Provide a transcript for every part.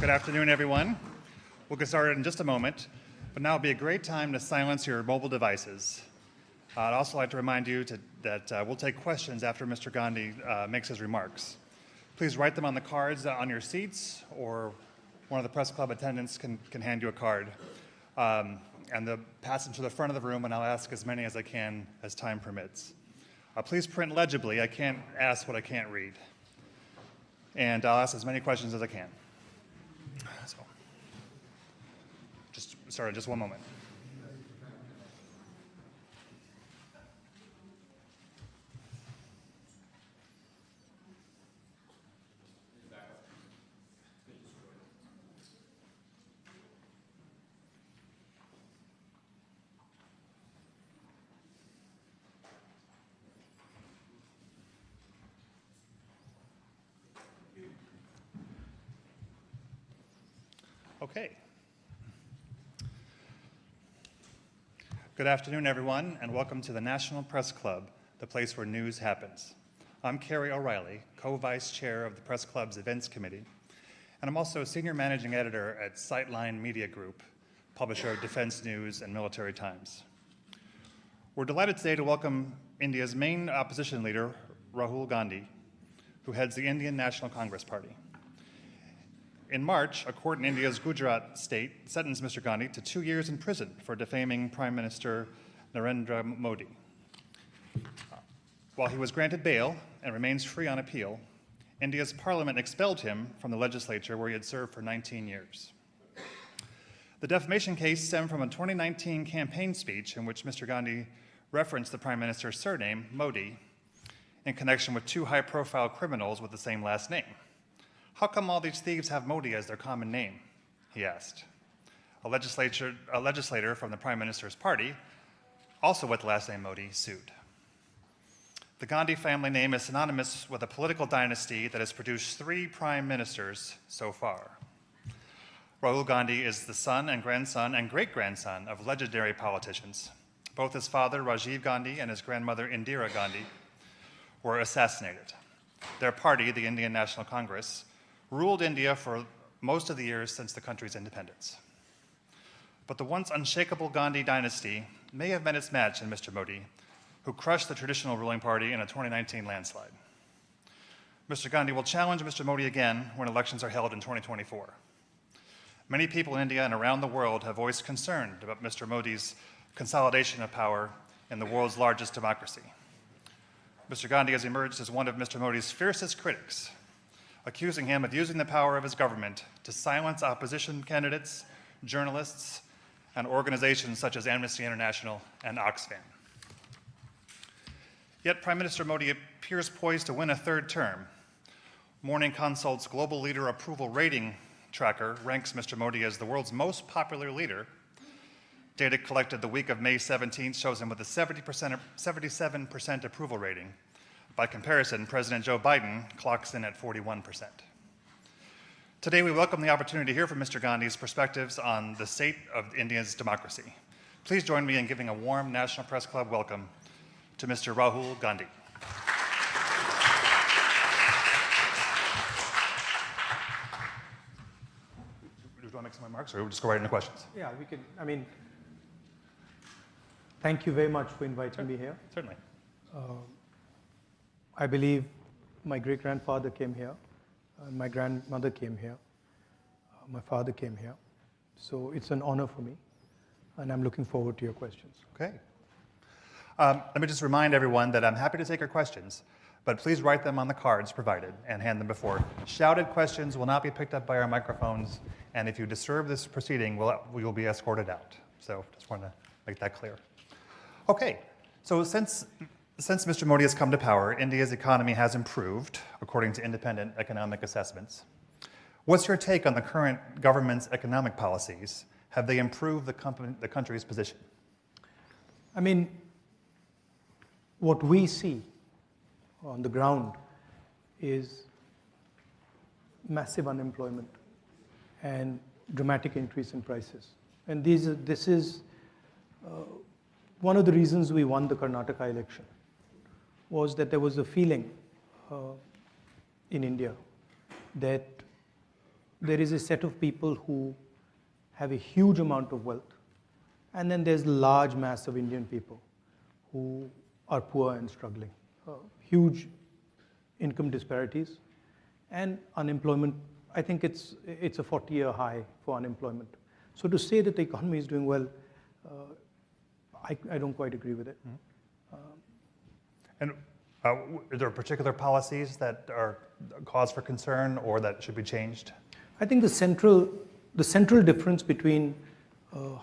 Good afternoon, everyone. We'll get started in just a moment, but now would be a great time to silence your mobile devices. I'd also like to remind you that we'll take questions after Mr. Gandhi makes his remarks. Please write them on the cards on your seats, or one of the press club attendants can hand you a card. And they'll pass them to the front of the room, and I'll ask as many as I can as time permits. Please print legibly. I can't ask what I can't read. And I'll ask as many questions as I can. So, just one moment. Okay. Good afternoon, everyone, and welcome to the National Press Club, the place where news happens. I'm Kerry O'Reilly, co-vice chair of the Press Club's Events Committee, and I'm also a senior managing editor at Sightline Media Group, publisher of Defense News and Military Times. We're delighted today to welcome India's main opposition leader, Rahul Gandhi, who heads the Indian National Congress Party. In March, a court in India's Gujarat state sentenced Mr. Gandhi to 2 years in prison for defaming Prime Minister Narendra Modi. While he was granted bail and remains free on appeal, India's parliament expelled him from the legislature where he had served for 19 years. The defamation case stemmed from a 2019 campaign speech in which Mr. Gandhi referenced the Prime Minister's surname, Modi, in connection with two high-profile criminals with the same last name. How come all these thieves have Modi as their common name? He asked. A legislator from the Prime Minister's party, also with the last name Modi, sued. The Gandhi family name is synonymous with a political dynasty that has produced 3 prime ministers so far. Rahul Gandhi is the son and grandson and great-grandson of legendary politicians. Both his father, Rajiv Gandhi, and his grandmother, Indira Gandhi, were assassinated. Their party, the Indian National Congress, ruled India for most of the years since the country's independence. But the once unshakable Gandhi dynasty may have met its match in Mr. Modi, who crushed the traditional ruling party in a 2019 landslide. Mr. Gandhi will challenge Mr. Modi again when elections are held in 2024. Many people in India and around the world have voiced concern about Mr. Modi's consolidation of power in the world's largest democracy. Mr. Gandhi has emerged as one of Mr. Modi's fiercest critics, accusing him of using the power of his government to silence opposition candidates, journalists, and organizations such as Amnesty International and Oxfam. Yet Prime Minister Modi appears poised to win a 3rd term. Morning Consult's Global Leader Approval Rating tracker ranks Mr. Modi as the world's most popular leader. Data collected the week of May 17th shows him with a 77% approval rating. By comparison, President Joe Biden clocks in at 41%. Today, we welcome the opportunity to hear from Mr. Gandhi's perspectives on the state of India's democracy. Please join me in giving a warm National Press Club welcome to Mr. Rahul Gandhi. Do you want to make some remarks, or we'll just go right into questions? Yeah, we can. Thank you very much for inviting me here. Certainly. I believe my great-grandfather came here, and my grandmother came here, my father came here. So it's an honor for me, and I'm looking forward to your questions. Okay. Let me just remind everyone that I'm happy to take your questions, but please write them on the cards provided and hand them before. Shouted questions will not be picked up by our microphones, and if you disturb this proceeding, we will be escorted out. So just want to make that clear. Okay, so since Mr. Modi has come to power, India's economy has improved, according to independent economic assessments. What's your take on the current government's economic policies? Have they improved the country's position? What we see on the ground is massive unemployment and dramatic increase in prices. And this is one of the reasons we won the Karnataka election, was that there was a feeling in India that there is a set of people who have a huge amount of wealth, and then there's a large mass of Indian people who are poor and struggling. Huge income disparities and unemployment. I think it's a 40-year high for unemployment. So to say that the economy is doing well, I don't quite agree with it. And are there particular policies that are cause for concern or that should be changed? I think the central difference between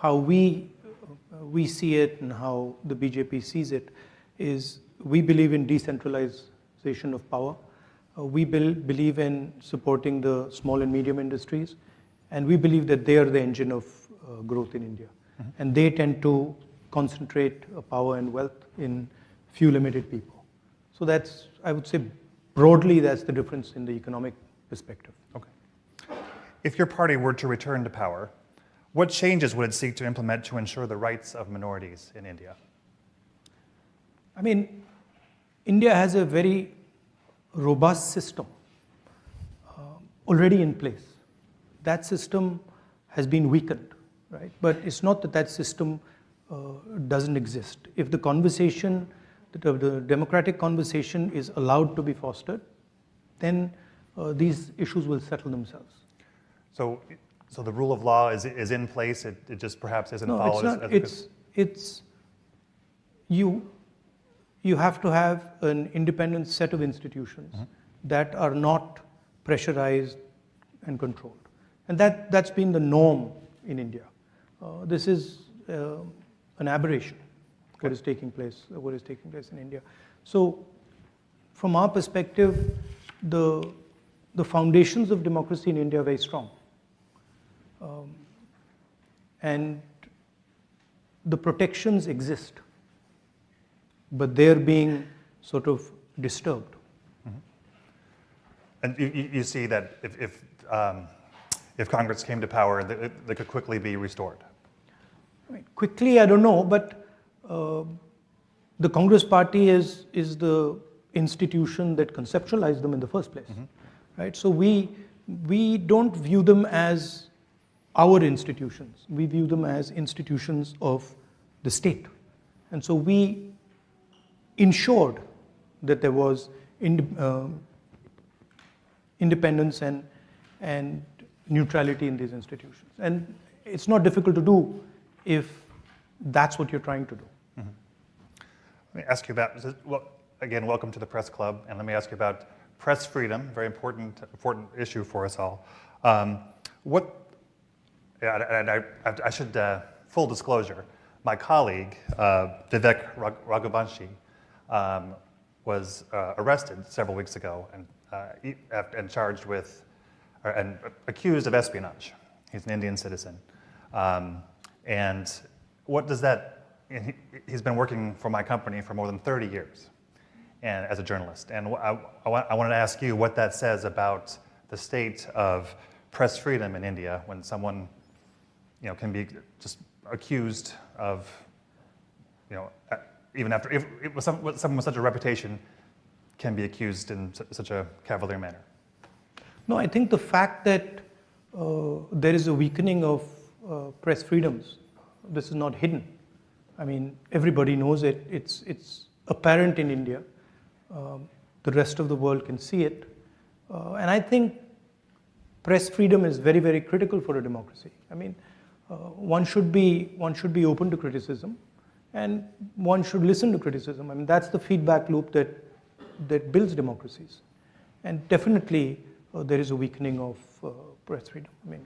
how we see it and how the BJP sees it is we believe in decentralization of power. We believe in supporting the small and medium industries, and we believe that they are the engine of growth in India. And they tend to concentrate power and wealth in few limited people. So that's, I would say, broadly, that's the difference in the economic perspective. Okay. If your party were to return to power, what changes would it seek to implement to ensure the rights of minorities in India? I mean, India has a very robust system already in place. That system has been weakened, right? But it's not that that system doesn't exist. If the conversation, the democratic conversation is allowed to be fostered, then these issues will settle themselves. So the rule of law is in place. It just perhaps isn't followed. No, it's not. You have to have an independent set of institutions that are not pressurized and controlled, and that's been the norm in India. This is an aberration. Okay. What is taking place in India. So, from our perspective, the foundations of democracy in India are very strong. And the protections exist, but they're being sort of disturbed. And you see that if Congress came to power, they could quickly be restored. I mean, quickly, I don't know, but the Congress party is the institution that conceptualized them in the first place, right? So we don't view them as our institutions. We view them as institutions of the state. And so we ensured that there was independence and neutrality in these institutions. And it's not difficult to do if that's what you're trying to do. Let me ask you about, well, again, welcome to the Press Club, and let me ask you about press freedom, very important issue for us all. I should, full disclosure, my colleague, Vivek Raghuvanshi, was arrested several weeks ago and charged with, and accused of espionage. He's an Indian citizen. And what does that, he's been working for my company for more than 30 years and as a journalist. And I wanted to ask you what that says about the state of press freedom in India when someone can be just accused of, even after, if someone with such a reputation can be accused in such a cavalier manner. No, I think the fact that there is a weakening of press freedoms, this is not hidden. I mean, everybody knows it. It's apparent in India. The rest of the world can see it. And I think press freedom is very, very critical for a democracy. I mean, one should be open to criticism, and one should listen to criticism. I mean, that's the feedback loop that builds democracies. And definitely, there is a weakening of press freedom. I mean,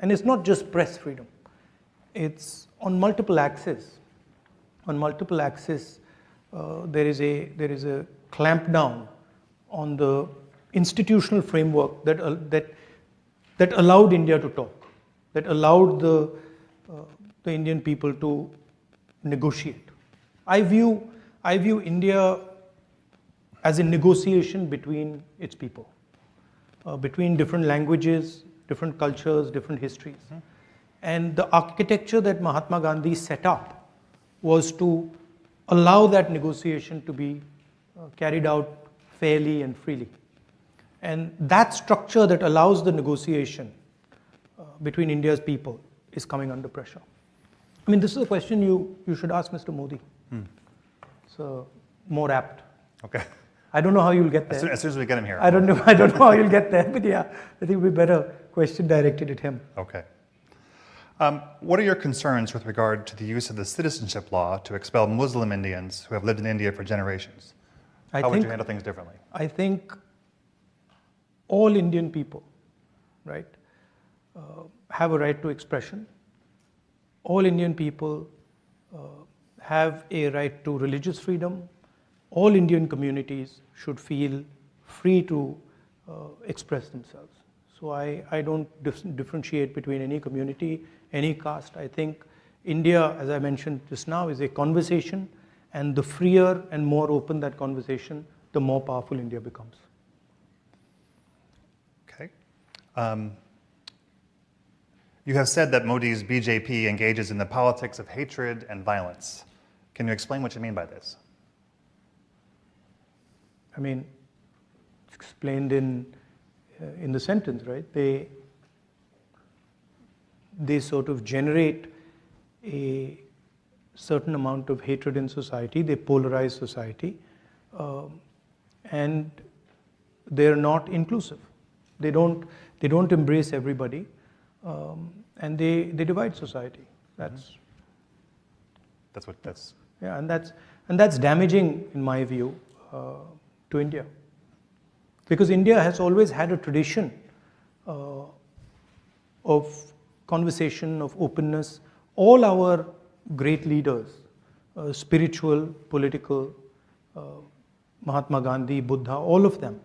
and it's not just press freedom. It's on multiple axes. On multiple axes, there is a clampdown on the institutional framework that allowed India to talk, that allowed the Indian people to negotiate. I view India as a negotiation between its people, between different languages, different cultures, different histories. And the architecture that Mahatma Gandhi set up was to allow that negotiation to be carried out fairly and freely. And that structure that allows the negotiation between India's people is coming under pressure. I mean, this is a question you should ask Mr. Modi. So more apt. Okay. I don't know how you'll get there. As soon as we get him here. I don't know how you'll get there, but yeah, I think it would be better question directed at him. Okay. What are your concerns with regard to the use of the citizenship law to expel Muslim Indians who have lived in India for generations? How would you handle things differently? I think all Indian people, right, have a right to expression. All Indian people have a right to religious freedom. All Indian communities should feel free to express themselves. So I don't differentiate between any community, any caste. I think India, as I mentioned just now, is a conversation, and the freer and more open that conversation, the more powerful India becomes. Okay. You have said that Modi's BJP engages in the politics of hatred and violence. Can you explain what you mean by this? I mean, it's explained in the sentence, right? They sort of generate a certain amount of hatred in society. They polarize society, and they're not inclusive. They don't embrace everybody, and they divide society. That's yeah, and that's damaging in my view to India, because India has always had a tradition of conversation, of openness. All our great leaders, spiritual, political, Mahatma Gandhi, Buddha, all of them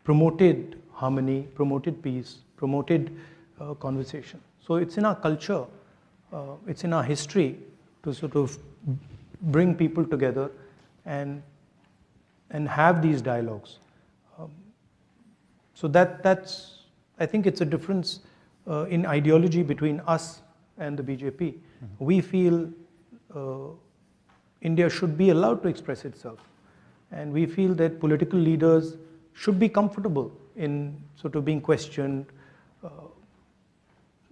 promoted harmony, promoted peace, promoted conversation. So it's in our culture, it's in our history to sort of bring people together and have these dialogues. So that's, I think it's a difference in ideology between us and the BJP. We feel India should be allowed to express itself, and we feel that political leaders should be comfortable in sort of being questioned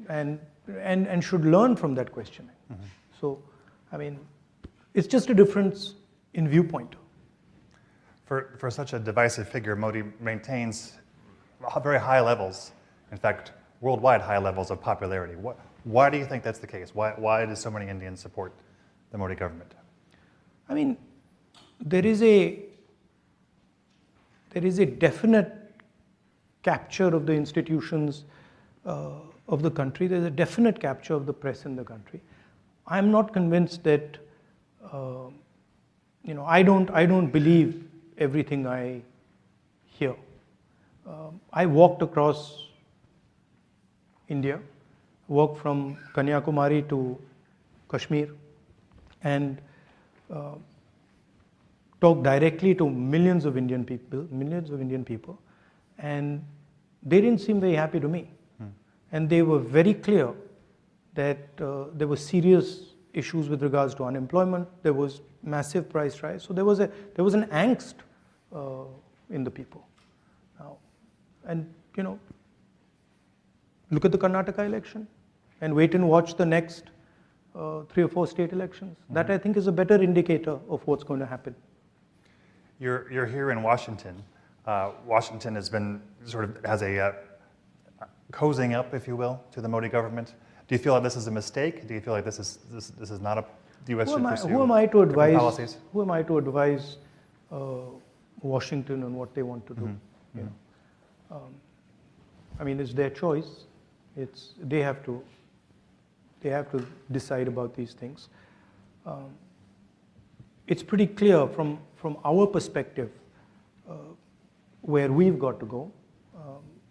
and should learn from that questioning. So, I mean, it's just a difference in viewpoint. For such a divisive figure, Modi maintains very high levels, in fact, worldwide high levels of popularity. Why do you think that's the case? Why do so many Indians support the Modi government? I mean, there is a definite capture of the institutions of the country. There's a definite capture of the press in the country. I'm not convinced that I don't believe everything I hear. I walked across India, walked from Kanyakumari to Kashmir, and talked directly to millions of Indian people, and they didn't seem very happy to me. And they were very clear that there were serious issues with regards to unemployment. There was massive price rise. So there was an angst in the people. Now, and look at the Karnataka election, and wait and watch the next 3 or 4 state elections. That, I think, is a better indicator of what's going to happen. You're here in Washington. Washington has a cozying up, if you will, to the Modi government. Do you feel like this is a mistake? Do you feel like this is not a U.S. should pursue who am I to advise? Policies? Who am I to advise Washington on what they want to do? I mean, it's their choice. They have to decide about these things. It's pretty clear from our perspective where we've got to go.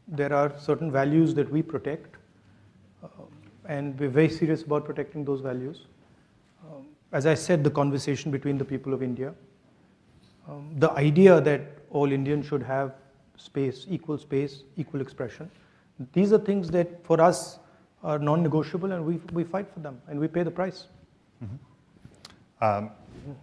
There are certain values that we protect, and we're very serious about protecting those values. As I said, the conversation between the people of India, the idea that all Indians should have equal expression. These are things that for us are non-negotiable, and we fight for them, and we pay the price.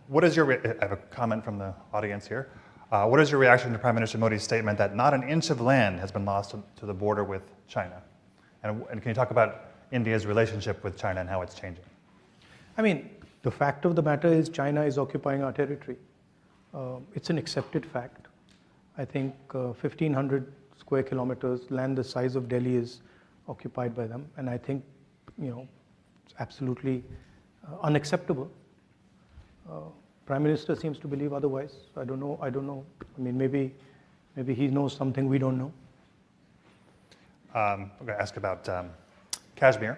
What is I have a comment from the audience here. What is your reaction to Prime Minister Modi's statement that not an inch of land has been lost to the border with China? And can you talk about India's relationship with China and how it's changing? I mean, the fact of the matter is China is occupying our territory. It's an accepted fact. I think 1,500 square kilometers, land the size of Delhi is occupied by them. And I think, it's absolutely unacceptable. Prime Minister seems to believe otherwise. I don't know. I mean, maybe he knows something we don't know. I'm going to ask about Kashmir.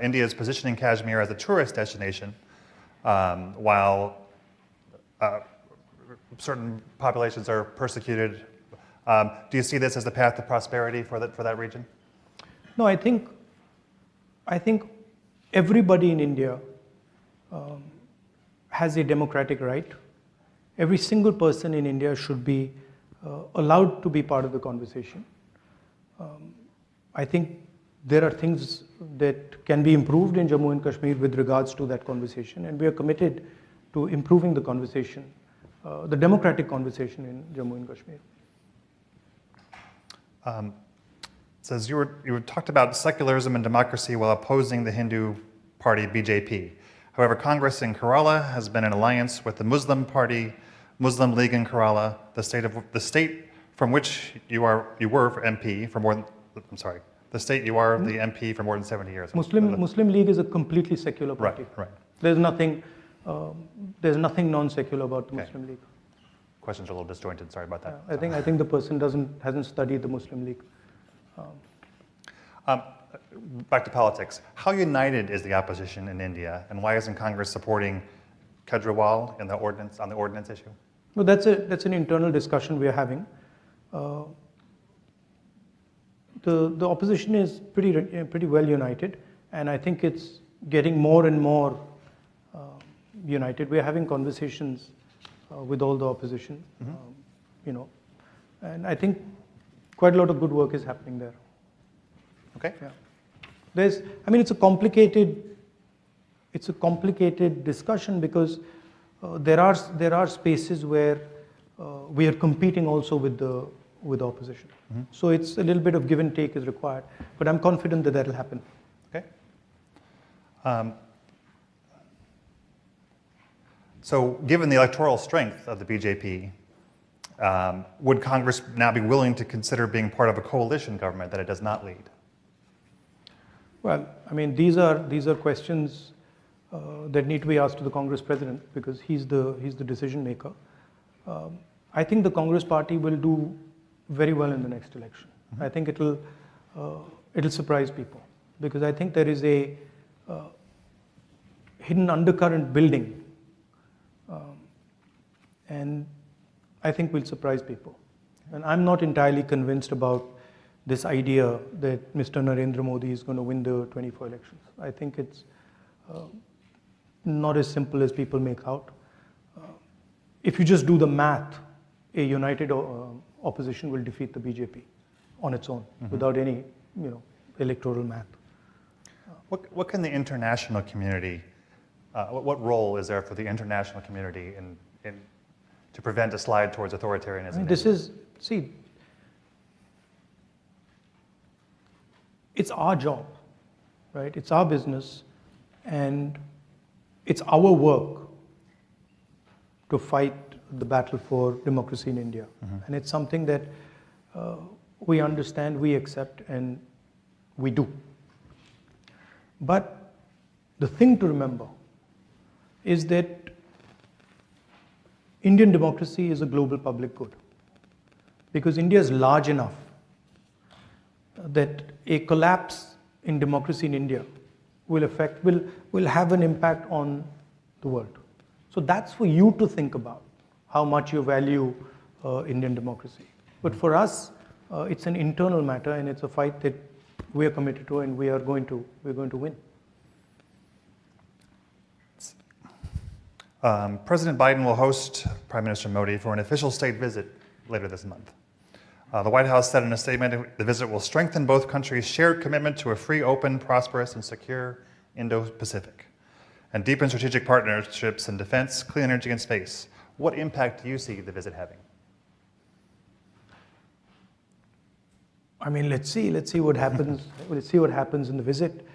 India is positioning Kashmir as a tourist destination, while certain populations are persecuted. Do you see this as the path to prosperity for that region? No, I think everybody in India has a democratic right. Every single person in India should be allowed to be part of the conversation. I think there are things that can be improved in Jammu and Kashmir with regards to that conversation, and we are committed to improving the conversation, the democratic conversation in Jammu and Kashmir. Says you talked about secularism and democracy while opposing the Hindu party BJP. However, Congress in Kerala has been in alliance with the Muslim party, Muslim League in Kerala, the state from which you were MP for more than, the state you are the MP for more than 70 years. Muslim League is a completely secular party. Right. There's nothing non-secular about the Muslim League. Questions are a little disjointed. Sorry about that. I think the person hasn't studied the Muslim League. Back to politics. How united is the opposition in India, and why isn't Congress supporting Kejriwal on the ordinance issue? Well, that's an internal discussion we are having. The opposition is pretty well united, and I think it's getting more and more united. We are having conversations with all the opposition, and I think quite a lot of good work is happening there. Okay. Yeah. It's a complicated discussion because there are spaces where we are competing also with the opposition. Mm-hmm. So it's a little bit of give and take is required, but I'm confident that will happen. Okay. So given the electoral strength of the BJP, would Congress now be willing to consider being part of a coalition government that it does not lead? Well, these are questions that need to be asked to the Congress president because he's the decision maker. I think the Congress party will do very well in the next election. Mm-hmm. I think it'll surprise people because I think there is a hidden undercurrent building, and I think will surprise people. And I'm not entirely convinced about this idea that Mr. Narendra Modi is going to win the 24 elections. I think it's not as simple as people make out. If you just do the math, a united opposition will defeat the BJP on its own, mm-hmm. without any electoral math. What can the international community, what role is there for the international community in to prevent a slide towards authoritarianism? It's our job, right? It's our business, and it's our work to fight the battle for democracy in India. Mm-hmm. And it's something that we understand, we accept, and we do. But the thing to remember is that Indian democracy is a global public good because India is large enough that a collapse in democracy in India will have an impact on the world. So that's for you to think about how much you value Indian democracy. But for us, it's an internal matter, and it's a fight that we are committed to, and we're going to win. President Biden will host Prime Minister Modi for an official state visit later this month. The White House said in a statement the visit will strengthen both countries' shared commitment to a free, open, prosperous, and secure Indo-Pacific, and deepen strategic partnerships in defense, clean energy, and space. What impact do you see the visit having? I mean, let's see what happens. Let's see what happens in the visit.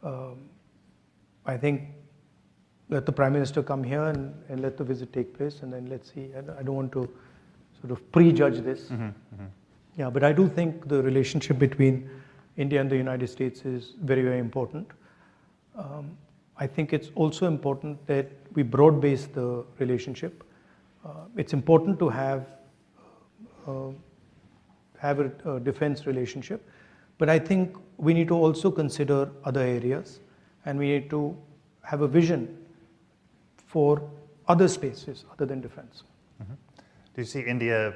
I think let the Prime Minister come here and let the visit take place, and then let's see. I don't want to sort of prejudge this. Yeah, but I do think the relationship between India and the United States is very, very important. I think it's also important that we broad-base the relationship. It's important to have a defense relationship, but I think we need to also consider other areas, and we need to have a vision for other spaces other than defense. Do you see India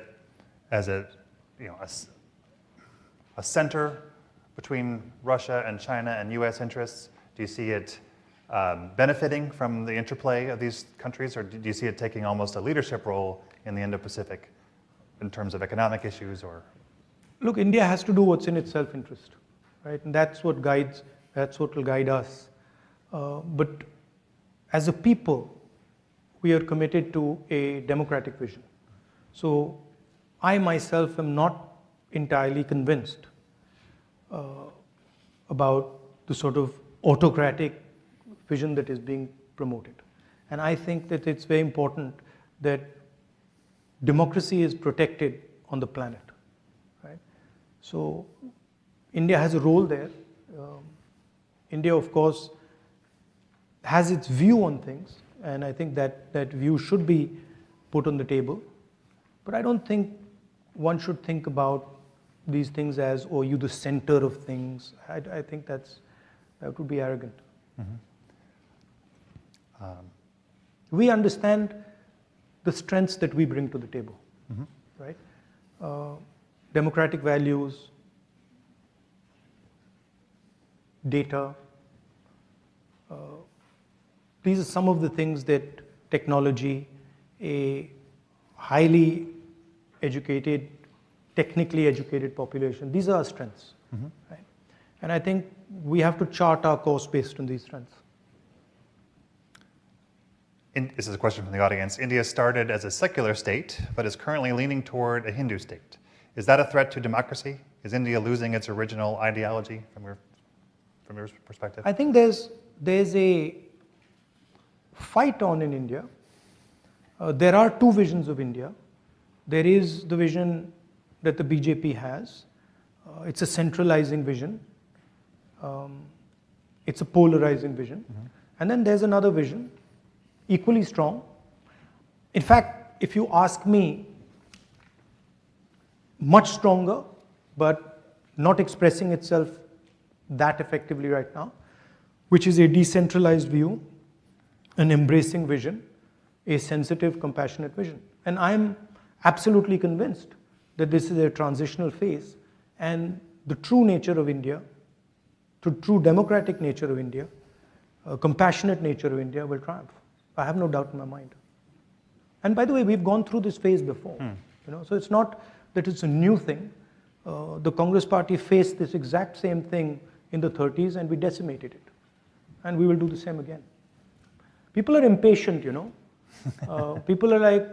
as a center between Russia and China and U.S. interests? Do you see it benefiting from the interplay of these countries, or do you see it taking almost a leadership role in the Indo-Pacific in terms of economic issues? Or look, India has to do what's in its self-interest, right? And that's what will guide us. But as a people, we are committed to a democratic vision. So I myself am not entirely convinced about the sort of autocratic vision that is being promoted. And I think that it's very important that democracy is protected on the planet, right? So India has a role there. India, of course, has its view on things, and I think that view should be put on the table. But I don't think one should think about these things as, oh, you the center of things. I think that would be arrogant. We understand the strengths that we bring to the table, right? Democratic values, data. These are some of the things that technology, a highly educated, technically educated population, these are our strengths, right? And I think we have to chart our course based on these strengths. This is a question from the audience. India started as a secular state, but is currently leaning toward a Hindu state. Is that a threat to democracy? Is India losing its original ideology from your perspective? I think there's a fight on in India. There are two visions of India. There is the vision that the BJP has. It's a centralizing vision. It's a polarizing vision. And then there's another vision, equally strong. In fact, if you ask me, much stronger, but not expressing itself that effectively right now, which is a decentralized view, an embracing vision, a sensitive, compassionate vision. And I'm absolutely convinced that this is a transitional phase, and the true nature of India, the true democratic nature of India, compassionate nature of India will triumph. I have no doubt in my mind. And by the way, we've gone through this phase before. So it's not that it's a new thing. The Congress party faced this exact same thing in the 30s, and we decimated it. And we will do the same again. People are impatient, People are like,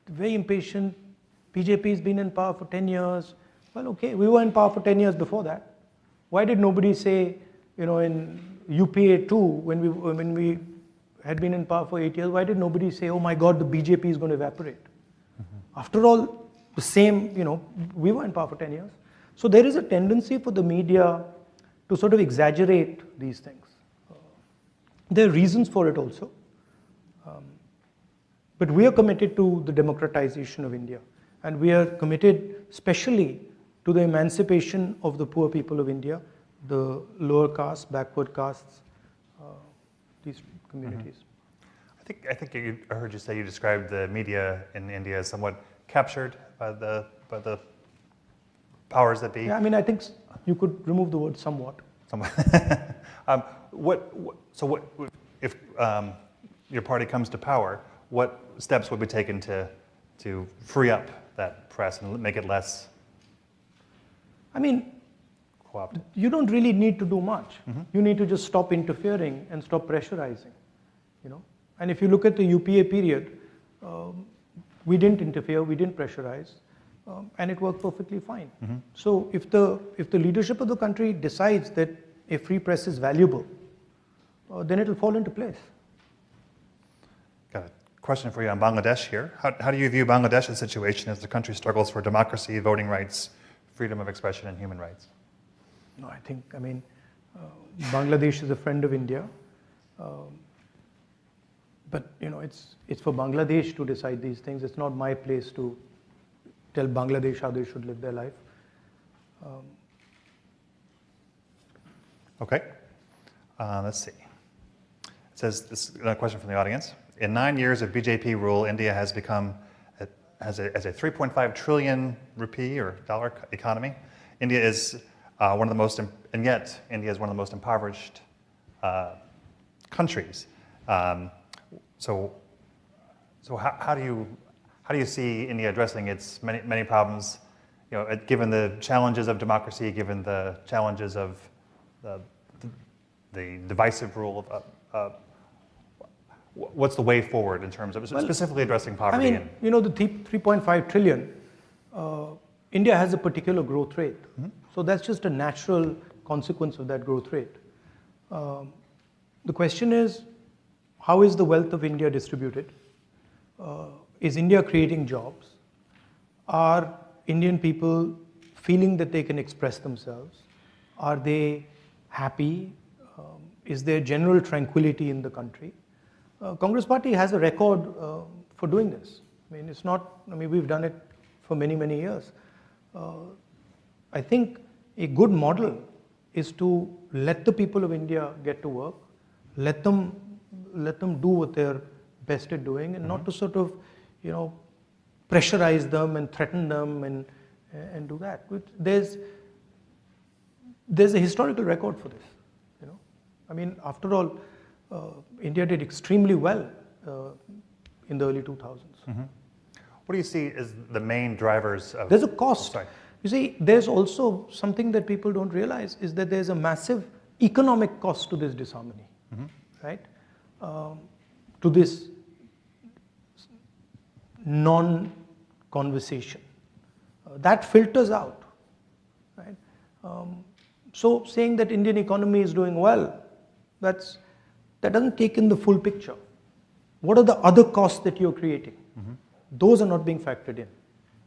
very impatient. BJP has been in power for 10 years. Well, okay, we were in power for 10 years before that. Why did nobody say, in UPA 2, when we had been in power for 8 years, why did nobody say, oh my God, the BJP is going to evaporate? After all, the same, we were in power for 10 years. So there is a tendency for the media to sort of exaggerate these things. There are reasons for it also. But we are committed to the democratization of India. And we are committed especially to the emancipation of the poor people of India, the lower castes, backward castes, these communities. I think I heard you say you described the media in India as somewhat captured by the powers that be. Yeah, I think you could remove the word somewhat. Somewhat. So if your party comes to power, what steps would be taken to free up that press and make it less co-opted? You don't really need to do much. You need to just stop interfering and stop pressurizing. And if you look at the UPA period, we didn't interfere, we didn't pressurize. and it worked perfectly fine. So if the leadership of the country decides that a free press is valuable, then it will fall into place. Got a question for you on Bangladesh here. How do you view Bangladesh's situation as the country struggles for democracy, voting rights, freedom of expression, and human rights? No, I mean, Bangladesh is a friend of India, but it's for Bangladesh to decide these things. It's not my place to tell Bangladesh how they should live their life. Okay, let's see. It says, this is another question from the audience. In 9 years of BJP rule, India has become, as a 3.5 trillion rupee or dollar economy. India is one of the most, and yet India is one of the most impoverished countries. So how do you see India addressing its many problems? Given the challenges of democracy, given the challenges of the divisive rule of what's the way forward in terms of specifically addressing poverty? I mean, the 3.5 trillion, India has a particular growth rate. So that's just a natural consequence of that growth rate. The question is, how is the wealth of India distributed? Is India creating jobs? Are Indian people feeling that they can express themselves? Are they happy? Is there general tranquility in the country? Congress Party has a record for doing this. We've done it for many years. I think a good model is to let the people of India get to work, let them do what they're best at doing, and not to sort of, pressurize them and threaten them and do that. There's a historical record for this. After all, India did extremely well in the early 2000s. What do you see as the main drivers of... There's a cost. You see, there's also something that people don't realize is that there's a massive economic cost to this disharmony, right? To this non-conversation. That filters out, right? So saying that Indian economy is doing well, that doesn't take in the full picture. What are the other costs that you're creating? Those are not being factored in,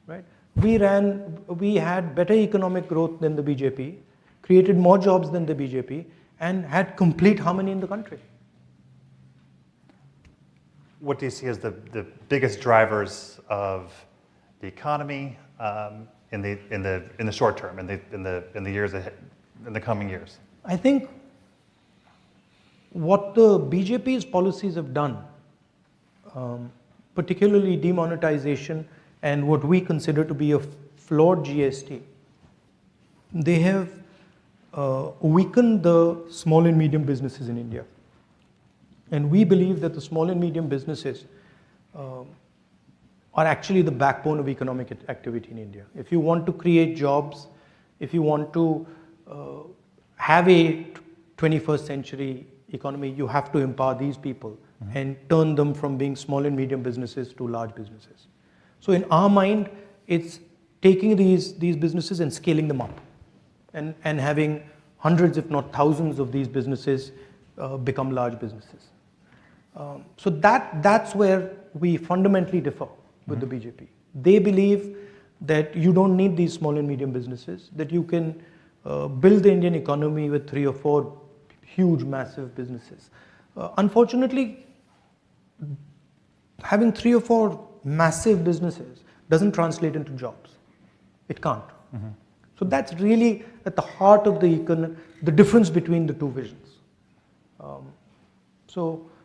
right? We had better economic growth than the BJP, created more jobs than the BJP, and had complete harmony in the country. What do you see as the biggest drivers of the economy in the short term, in the years ahead, in the coming years? I think what the BJP's policies have done, particularly demonetization and what we consider to be a flawed GST, they have weakened the small and medium businesses in India. And we believe that the small and medium businesses are actually the backbone of economic activity in India. If you want to create jobs, if you want to have a 21st century economy, you have to empower these people and turn them from being small and medium businesses to large businesses. So in our mind, it's taking these businesses and scaling them up and having hundreds, if not thousands of these businesses become large businesses. So that's where we fundamentally differ with the BJP. They believe that you don't need these small and medium businesses, that you can build the Indian economy with 3 or 4 huge, massive businesses. Unfortunately, having 3 or 4 massive businesses doesn't translate into jobs. It can't. So that's really at the heart of the difference between the two visions.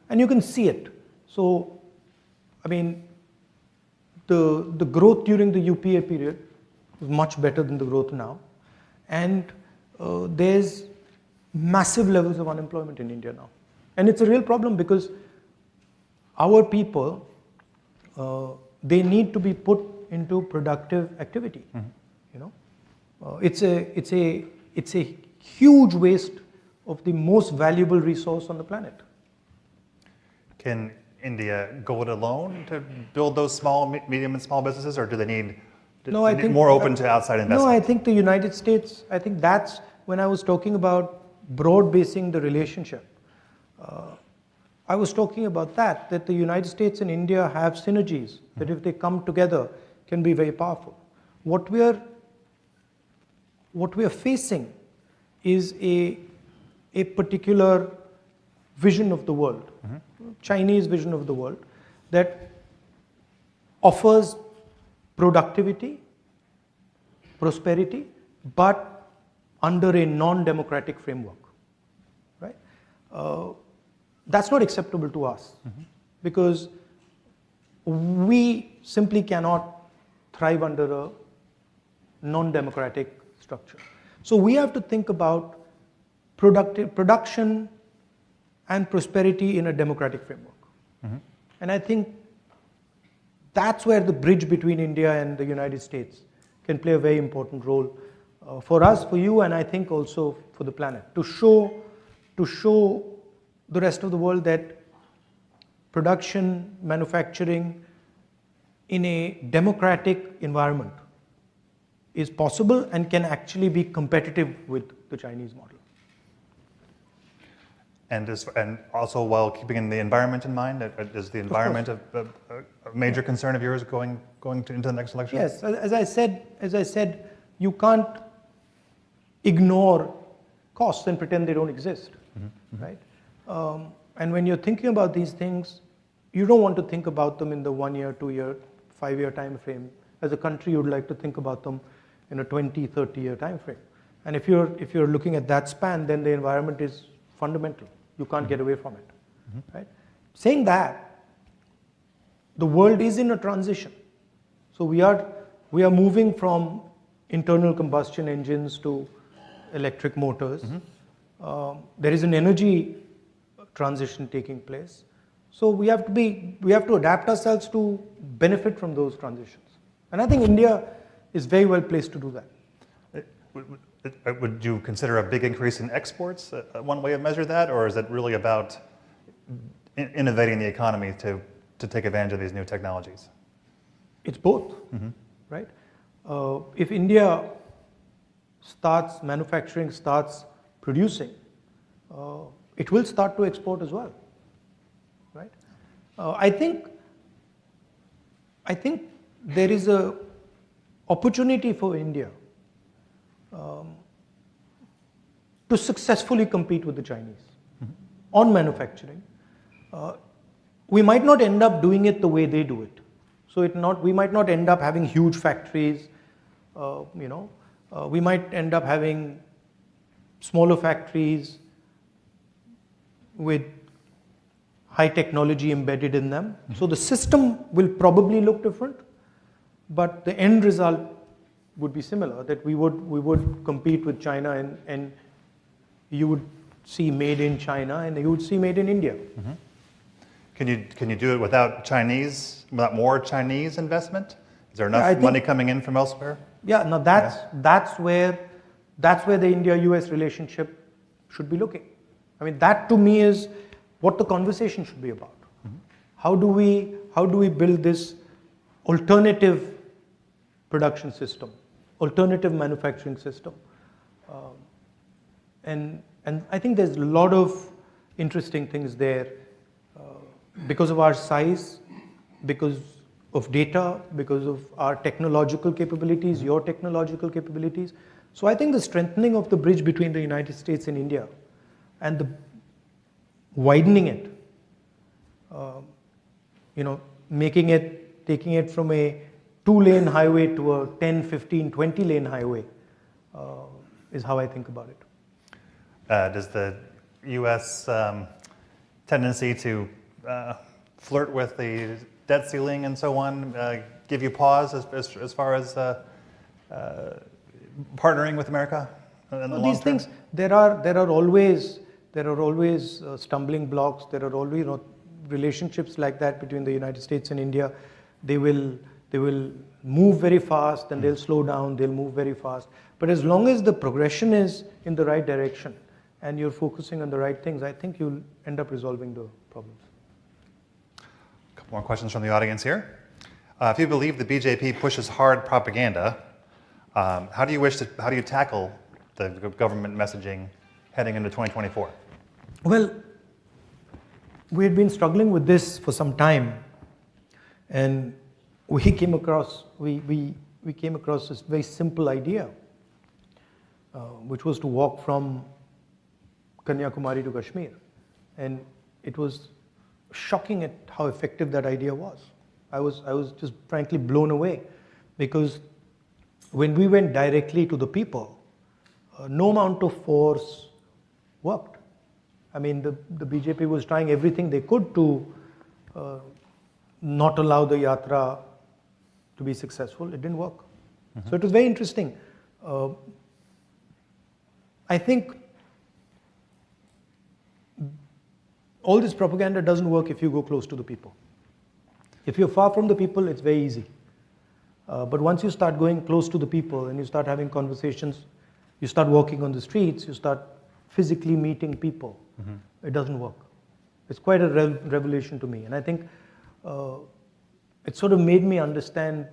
And you can see it. So, the growth during the UPA period was much better than the growth now. And there's massive levels of unemployment in India now. And it's a real problem because our people, they need to be put into productive activity. It's a huge waste of the most valuable resource on the planet. Can India go it alone to build those medium and small businesses, or do they need No, I think more open to outside investment? No, I think the United States, I think that's when I was talking about broad basing the relationship. I was talking about that the United States and India have synergies that if they come together can be very powerful. What we are facing is a particular vision of the world, Chinese vision of the world, that offers productivity, prosperity, but under a non-democratic framework, right? That's not acceptable to us because we simply cannot thrive under a non-democratic structure. So we have to think about production and prosperity in a democratic framework. And I think that's where the bridge between India and the United States can play a very important role for us, for you, and I think also for the planet, to show the rest of the world that production, manufacturing in a democratic environment is possible and can actually be competitive with the Chinese model. And also while keeping the environment in mind, is the environment a major concern of yours going into the next election? Yes, as I said, you can't ignore costs and pretend they don't exist, right? And when you're thinking about these things, you don't want to think about them in the 1 year, 2 year, 5 year time frame. As a country, you'd like to think about them in a 20, 30 year time frame. And if you're looking at that span, then the environment is fundamental. You can't get away from it, right? Saying that, the world is in a transition. So we are moving from internal combustion engines to electric motors. There is an energy transition taking place. So we have to adapt ourselves to benefit from those transitions. And I think India is very well placed to do that. Would you consider a big increase in exports one way of measure that, or is it really about innovating the economy to take advantage of these new technologies? It's both, right? If India starts manufacturing, starts producing, it will start to export as well, right? I think there is a opportunity for India to successfully compete with the Chinese on manufacturing. We might not end up doing it the way they do it. So we might not end up having huge factories. We might end up having smaller factories with high technology embedded in them. So the system will probably look different, but the end result would be similar, that we would compete with China and you would see made in China and you would see made in India. Can you do it without more Chinese investment? Is there enough money coming in from elsewhere? Yeah, no, that's where the India-US relationship should be looking. I mean, that to me is what the conversation should be about. How do we build this alternative production system, alternative manufacturing system? And I think there's a lot of interesting things there because of our size, because of data, because of our technological capabilities, your technological capabilities. So I think the strengthening of the bridge between the United States and India and the widening it, taking it from a 2-lane highway to a 10, 15, 20-lane highway is how I think about it. Does the U.S. Tendency to flirt with the debt ceiling and so on give you pause as far as partnering with America in the long term? These things, there are always stumbling blocks. There are always relationships like that between the United States and India. They will move very fast, then they'll slow down. They'll move very fast. But as long as the progression is in the right direction and you're focusing on the right things, I think you'll end up resolving the problems. A couple more questions from the audience here. If you believe the BJP pushes hard propaganda, how do you tackle the government messaging heading into 2024? Well, we had been struggling with this for some time, and we came across this very simple idea, which was to walk from Kanyakumari to Kashmir, and it was shocking at how effective that idea was. I was just frankly blown away, because when we went directly to the people, no amount of force worked. I mean, the BJP was trying everything they could to not allow the yatra to be successful. It didn't work. Mm-hmm. So it was very interesting. I think all this propaganda doesn't work if you go close to the people. If you're far from the people, it's very easy. But once you start going close to the people and you start having conversations, you start walking on the streets, you start physically meeting people, it doesn't work. It's quite a revelation to me. And I think it sort of made me understand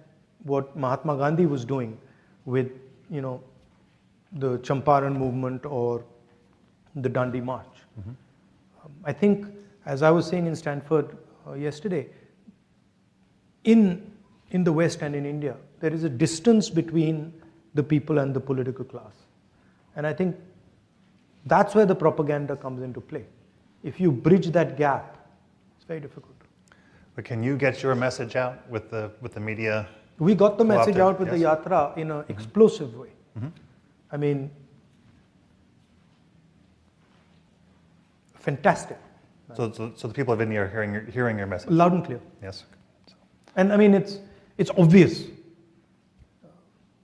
what Mahatma Gandhi was doing with, the Champaran movement or the Dandi March. I think, as I was saying in Stanford yesterday, in the West and in India, there is a distance between the people and the political class. And I think that's where the propaganda comes into play. If you bridge that gap, it's very difficult. But can you get your message out with the media? We got the message out with the yatra in an explosive way. I mean, fantastic. So the people of India are hearing your message? Loud and clear. Yes. And I mean, it's obvious.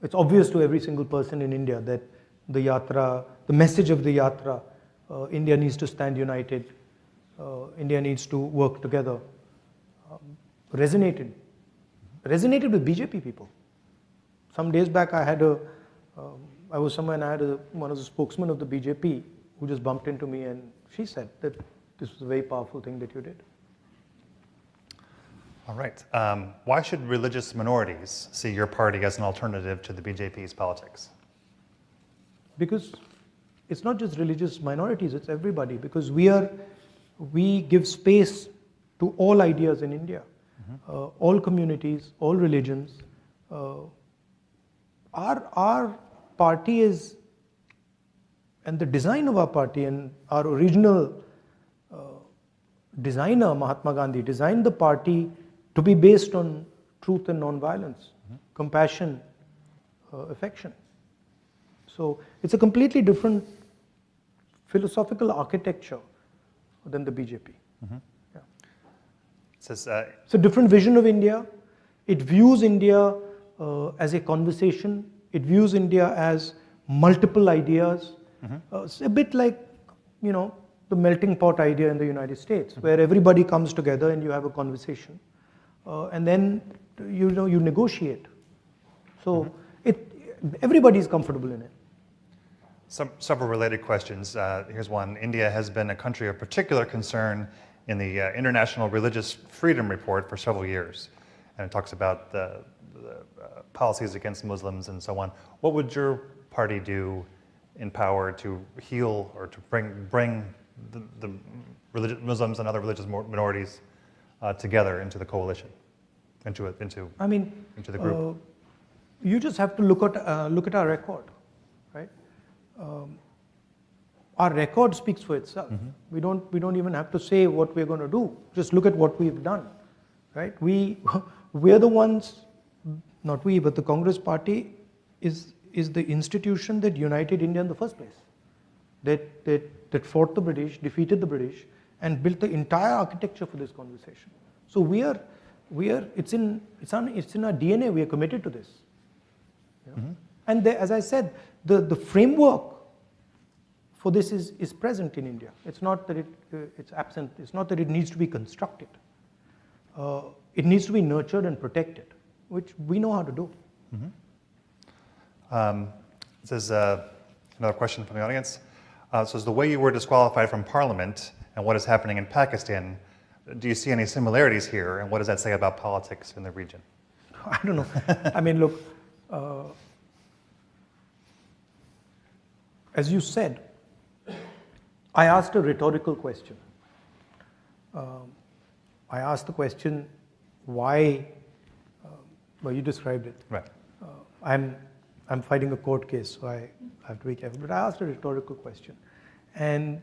It's obvious to every single person in India that the yatra, the message of the yatra, India needs to stand united, India needs to work together, resonated with BJP people. Some days back I was somewhere and I had one of the spokesmen of the BJP who just bumped into me, and she said that this was a very powerful thing that you did. All right. Why should religious minorities see your party as an alternative to the BJP's politics? Because it's not just religious minorities, it's everybody. Because we give space to all ideas in India, all communities, all religions. Our party is, and the design of our party and our original designer, Mahatma Gandhi, designed the party to be based on truth and non-violence, compassion, affection. So it's a completely different philosophical architecture than the BJP. Yeah. It's a different vision of India. It views India as a conversation. It views India as multiple ideas. It's a bit like, the melting pot idea in the United States, where everybody comes together and you have a conversation, and then you negotiate. So everybody is comfortable in it. Several related questions. Here's one. India has been a country of particular concern in the International Religious Freedom Report for several years, and it talks about the policies against Muslims and so on. What would your party do in power to heal or to bring the Muslims and other religious minorities together into the coalition, into the group? You just have to look at our record, right? Our record speaks for itself. We don't even have to say what we're going to do. Just look at what we've done, right? We're the ones, not we, but the Congress Party is the institution that united India in the first place. That fought the British, defeated the British, and built the entire architecture for this conversation. So it's in our DNA. We are committed to this. And as I said, the framework for this is present in India. It's not that it's absent. It's not that it needs to be constructed. It needs to be nurtured and protected, which we know how to do. This is another question from the audience. So is the way you were disqualified from Parliament and what is happening in Pakistan, do you see any similarities here, and what does that say about politics in the region? I don't know. I mean, look, as you said, I asked a rhetorical question. I asked the question, why, well, you described it. Right. I'm fighting a court case, so I have to be careful. But I asked a rhetorical question. And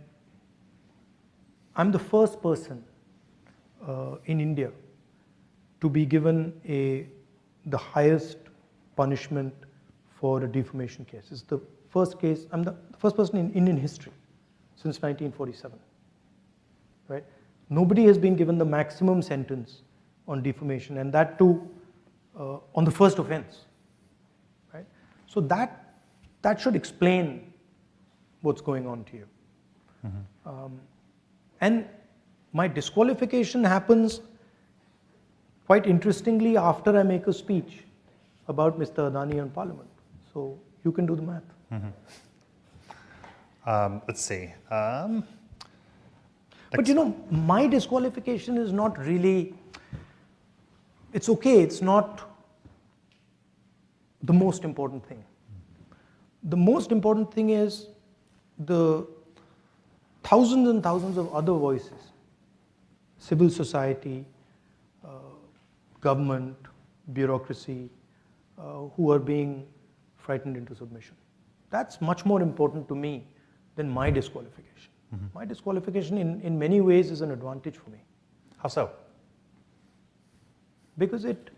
I'm the first person in India to be given the highest punishment for a defamation case. It's the first case, I'm the first person in Indian history since 1947, right? Nobody has been given the maximum sentence on defamation, and that too on the first offense, right? So that should explain what's going on to you. And my disqualification happens quite interestingly after I make a speech about Mr. Adani and Parliament. So you can do the math. Let's see. But you know, my disqualification is not really, it's okay, it's not the most important thing. The most important thing is the thousands and thousands of other voices, civil society, government, bureaucracy, who are being frightened into submission. That's much more important to me than my disqualification. My disqualification in many ways is an advantage for me. How so? Because it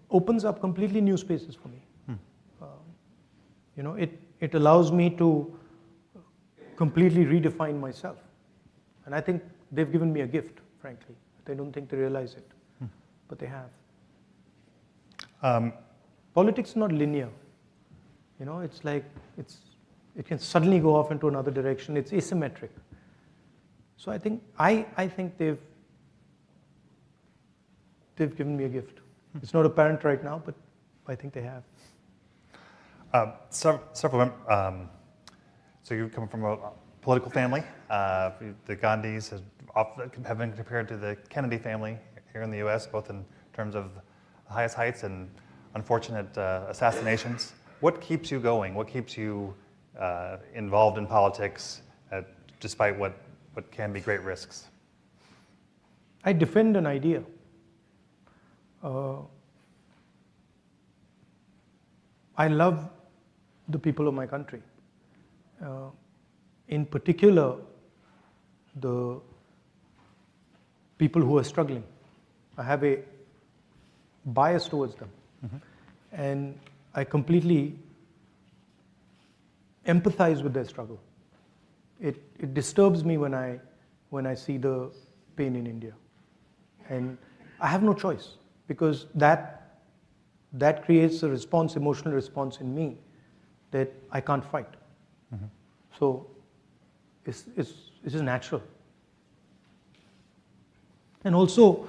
opens up completely new spaces for me. You know, it allows me to completely redefine myself. And I think they've given me a gift, frankly. They don't think they realize it, but they have. Politics is not linear. You know, it's like, it can suddenly go off into another direction. It's asymmetric. So I think they've given me a gift. It's not apparent right now, but I think they have. Several. So you come from a political family. The Gandhis have been compared to the Kennedy family here in the U.S., both in terms of the highest heights and unfortunate assassinations. What keeps you going? What keeps you involved in politics, despite what can be great risks? I defend an idea. I love the people of my country. In particular, the people who are struggling. I have a bias towards them. And I completely empathize with their struggle. It disturbs me when I see the pain in India. And I have no choice, because that creates a response, emotional response in me that I can't fight. So it's just natural. And also,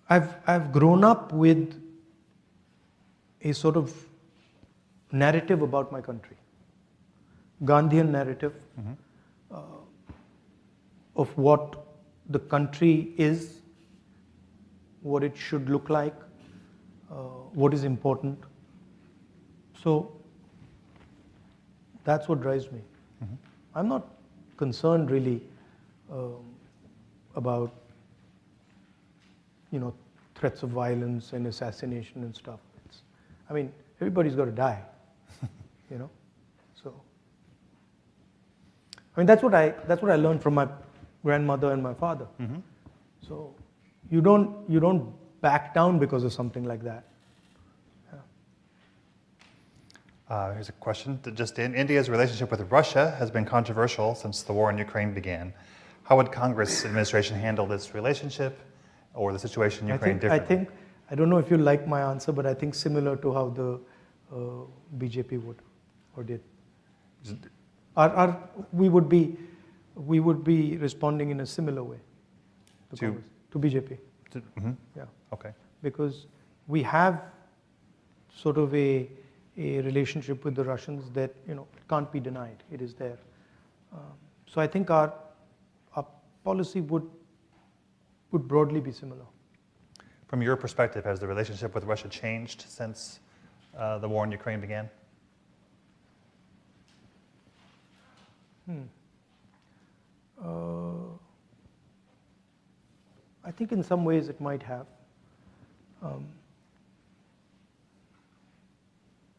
I've grown up with a sort of narrative about my country, Gandhian narrative of what the country is, what it should look like, what is important. So that's what drives me. I'm not concerned really about, you know, threats of violence and assassination and stuff. I mean, everybody's got to die, you know. So, I mean, that's what I learned from my grandmother and my father. So, you don't back down because of something like that. Here's a question that just in. India's relationship with Russia has been controversial since the war in Ukraine began. How would Congress administration handle this relationship or the situation in Ukraine differently? I don't know if you like my answer, but I think similar to how the BJP would or did. We would be responding in a similar way to BJP. Yeah. Okay. Because we have sort of a relationship with the Russians that, you know, can't be denied. It is there. So I think our policy would broadly be similar. From your perspective, has the relationship with Russia changed since the war in Ukraine began? I think in some ways it might have.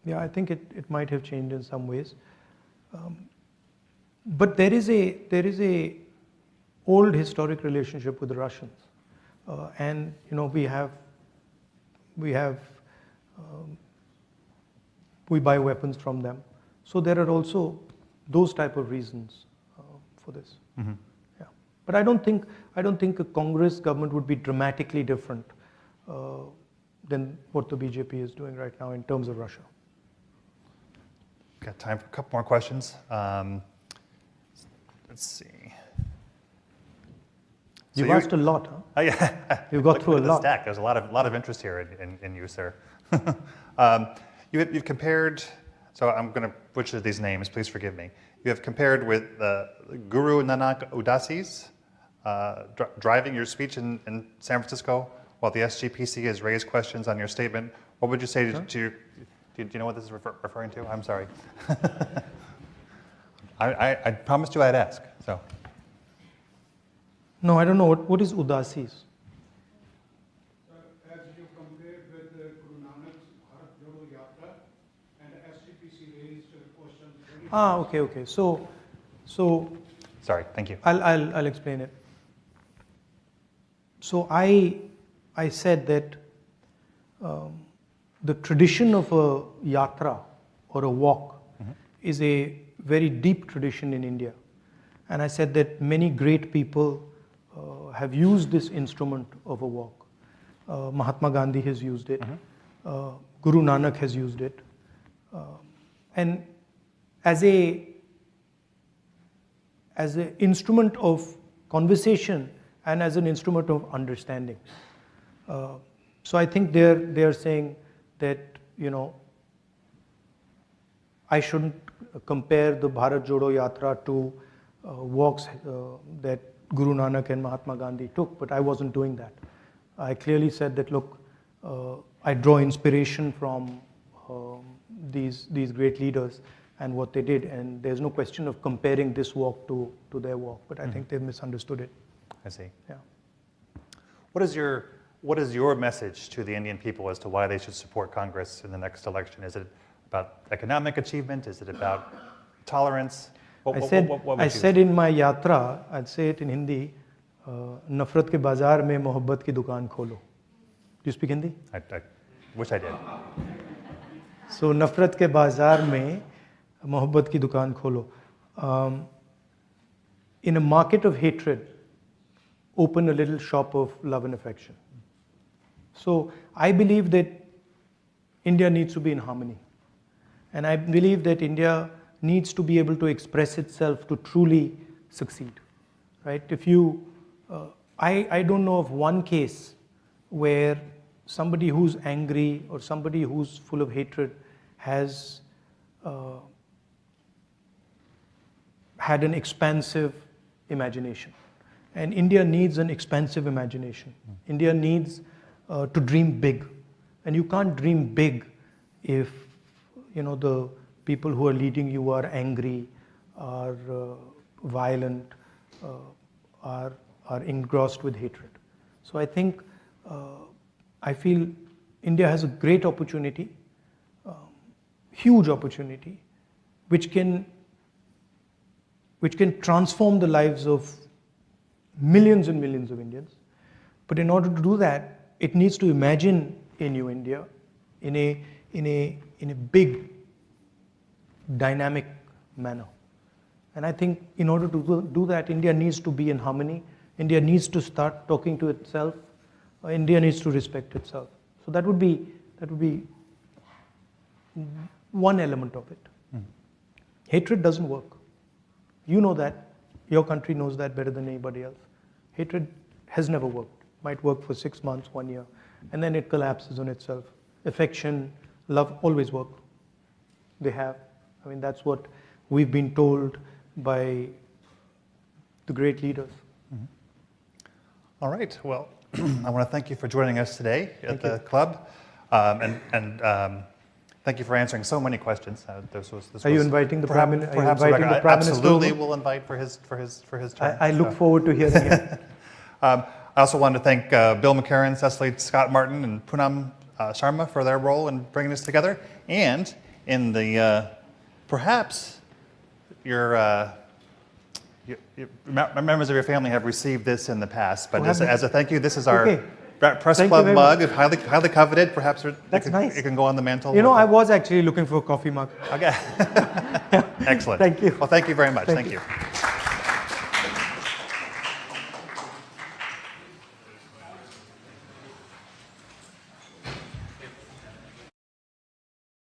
Yeah, I think it might have changed in some ways. But there is a old historic relationship with the Russians, and we buy weapons from them. So there are also those type of reasons for this. Mm-hmm. Yeah, but I don't think a Congress government would be dramatically different than what the BJP is doing right now in terms of Russia. Got time for a couple more questions. Let's see. You've asked a lot, huh? Oh, yeah. You've got through a lot. Stack. There's a lot of interest here in you, sir. You've compared. So I'm going to butcher these names. Please forgive me. You have compared with Guru Nanak Udasis driving your speech in San Francisco, while the SGPC has raised questions on your statement. What would you say to do you know what this is referring to? I'm sorry. I promised you I'd ask. So. No, I don't know. What is Udasis? As you compared with Guru Nanak's bharatjodoyatra and SGPC raised questions. Okay. So. Sorry. Thank you. I'll explain it. So I said that the tradition of a yatra or a walk is a very deep tradition in India, and I said that many great people have used this instrument of a walk. Mahatma Gandhi has used it. Guru Nanak has used it, and as an instrument of conversation and as an instrument of understanding. So I think they're saying that I shouldn't compare the Bharat Jodo Yatra to walks that Guru Nanak and Mahatma Gandhi took, but I wasn't doing that. I clearly said that, look, I draw inspiration from these great leaders and what they did, and there's no question of comparing this walk to their walk, but I think they've misunderstood it. I see. Yeah. What is your message to the Indian people as to why they should support Congress in the next election? Is it about economic achievement? Is it about tolerance? I said in my yatra, I'd say it in Hindi, nafrat ke bazaar mein mohabbat ki dukaan kholo. Do you speak Hindi? I wish I did. So nafrat ke bazaar mein mohabbat ki dukaan kholo. In a market of hatred, open a little shop of love and affection. So I believe that India needs to be in harmony. And I believe that India needs to be able to express itself to truly succeed. Right? If you, I don't know of one case where somebody who's angry or somebody who's full of hatred has had an expansive imagination. And India needs an expansive imagination. India needs to dream big. And you can't dream big if the people who are leading you are angry, are violent, are engrossed with hatred. So I think, I feel India has a great opportunity, huge opportunity, which can transform the lives of millions and millions of Indians. But in order to do that, it needs to imagine a new India in a big, dynamic manner. And I think in order to do that, India needs to be in harmony. India needs to start talking to itself. India needs to respect itself. So that would be one element of it. Hatred doesn't work. You know that. Your country knows that better than anybody else. Hatred has never worked. Might work for 6 months, 1 year, and then it collapses on itself. Affection, love always work. They have. I mean, that's what we've been told by the great leaders. All right. Well, I want to thank you for joining us today at the club, and thank you for answering so many questions. Are you inviting the Prime Minister? Absolutely, we'll invite for his turn. I look forward to hearing it. I also wanted to thank Bill McCarran, Cecily Scott Martin, and Poonam Sharma for their role in bringing this together, and in the perhaps your members of your family have received this in the past, but as a thank you, this is our Press Club mug, highly coveted. Perhaps nice. It can go on the mantle. You know, I was actually looking for a coffee mug. Okay. Excellent. Thank you. Well, thank you very much. Thank Thank you. you.